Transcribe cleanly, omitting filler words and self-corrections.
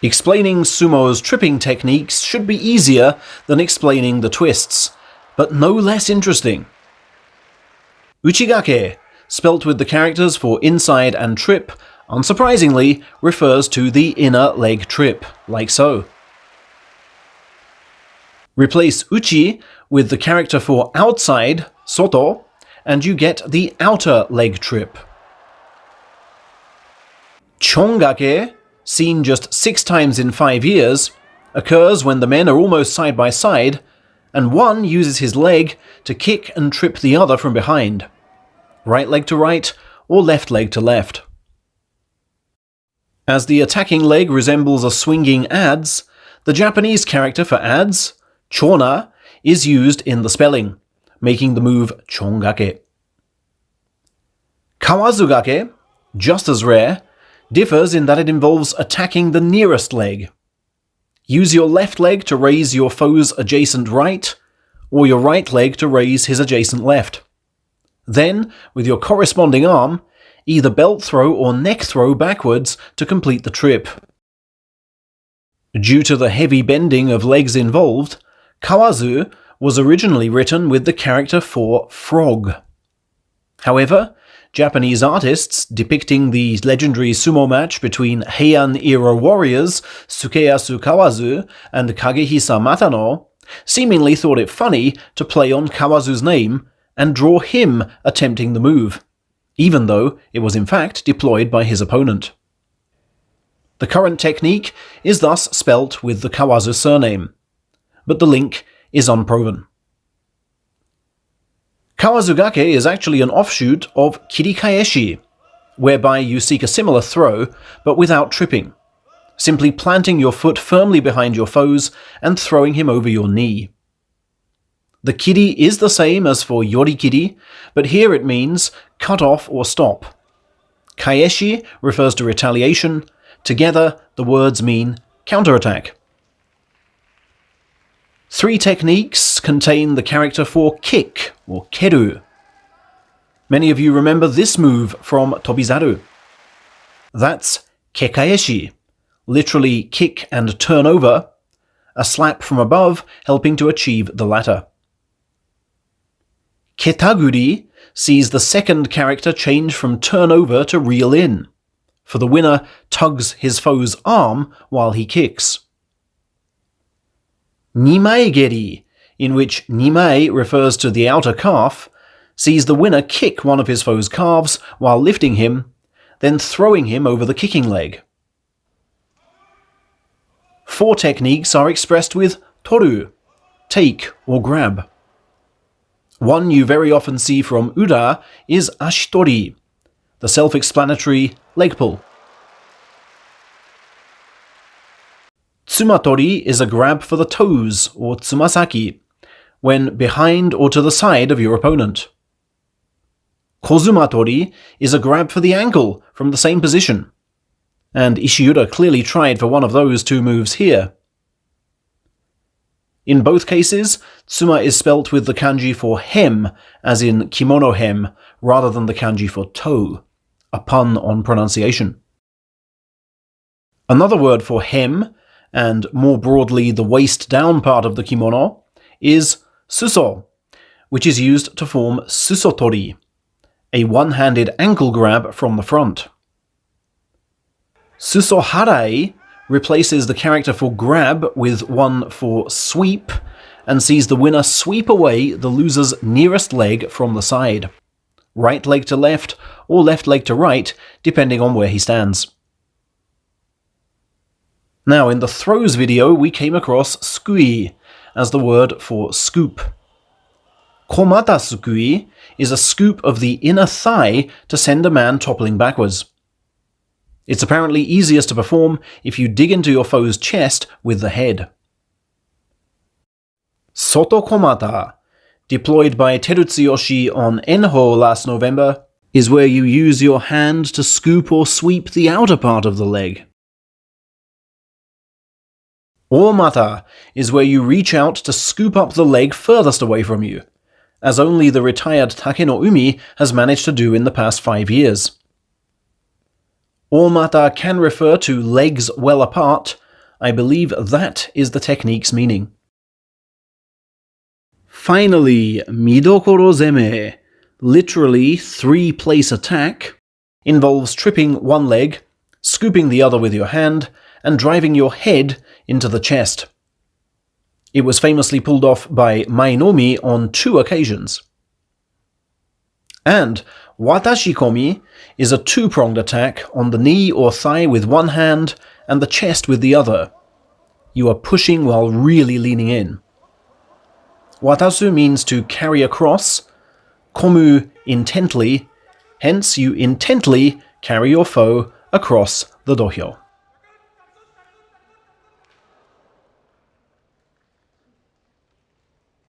Explaining sumo's tripping techniques should be easier than explaining the twists, but no less interesting. Uchigake, spelt with the characters for inside and trip, unsurprisingly refers to the inner leg trip, like so. Replace uchi with the character for outside, soto, and you get the outer leg trip. Chongake, seen just 6 times in 5 years, occurs when the men are almost side by side, and one uses his leg to kick and trip the other from behind. Right leg to right, or left leg to left. As the attacking leg resembles a swinging adze, the Japanese character for adze, chona, is used in the spelling, making the move Chongake. Kawazugake, just as rare, differs in that it involves attacking the nearest leg. Use your left leg to raise your foe's adjacent right, or your right leg to raise his adjacent left. Then, with your corresponding arm, either belt throw or neck throw backwards to complete the trip. Due to the heavy bending of legs involved, kawazu was originally written with the character for frog. However, Japanese artists depicting the legendary sumo match between Heian-era warriors Sukeyasu Kawazu and Kagehisa Matano seemingly thought it funny to play on Kawazu's name and draw him attempting the move, even though it was in fact deployed by his opponent. The current technique is thus spelt with the Kawazu surname, but the link is unproven. Kawazugake is actually an offshoot of Kirikaishi, whereby you seek a similar throw, but without tripping, simply planting your foot firmly behind your foes and throwing him over your knee. The kiri is the same as for yorikiri, but here it means cut off or stop. Kaeshi refers to retaliation. Together, the words mean counterattack. 3 techniques contain the character for kick, or keru. Many of you remember this move from Tobizaru. That's kekaeshi, literally kick and turn over, a slap from above helping to achieve the latter. Ketaguri sees the second character change from turn over to reel in, for the winner tugs his foe's arm while he kicks. Nimaegeri, in which nimae refers to the outer calf, sees the winner kick one of his foe's calves while lifting him, then throwing him over the kicking leg. 4 techniques are expressed with toru, take or grab. One you very often see from Ura is ashitori, the self-explanatory leg pull. Tsumatori is a grab for the toes, or tsumasaki, when behind or to the side of your opponent. Kozumatori is a grab for the ankle from the same position, and Ishiura clearly tried for one of those 2 moves here. In both cases, tsuma is spelt with the kanji for hem, as in kimono hem, rather than the kanji for toe, a pun on pronunciation. Another word for hem, and more broadly the waist-down part of the kimono, is suso, which is used to form susotori, a one-handed ankle grab from the front. Susoharai replaces the character for grab with one for sweep, and sees the winner sweep away the loser's nearest leg from the side, right leg to left or left leg to right, depending on where he stands. Now, in the throws video, we came across sukui as the word for scoop. Komata sukui is a scoop of the inner thigh to send a man toppling backwards. It's apparently easiest to perform if you dig into your foe's chest with the head. Soto komata, deployed by Terutsuyoshi on Enho last November, is where you use your hand to scoop or sweep the outer part of the leg. Omata is where you reach out to scoop up the leg furthest away from you, as only the retired Take no Umi has managed to do in the past 5 years. Omata can refer to legs well apart, I believe that is the technique's meaning. Finally, midokoro zeme, literally three-place attack, involves tripping one leg, scooping the other with your hand, and driving your head into the chest. It was famously pulled off by Mainomi on 2 occasions. And watashikomi is a two-pronged attack on the knee or thigh with one hand and the chest with the other. You are pushing while really leaning in. Watasu means to carry across, komu intently, hence you intently carry your foe across the dohyo.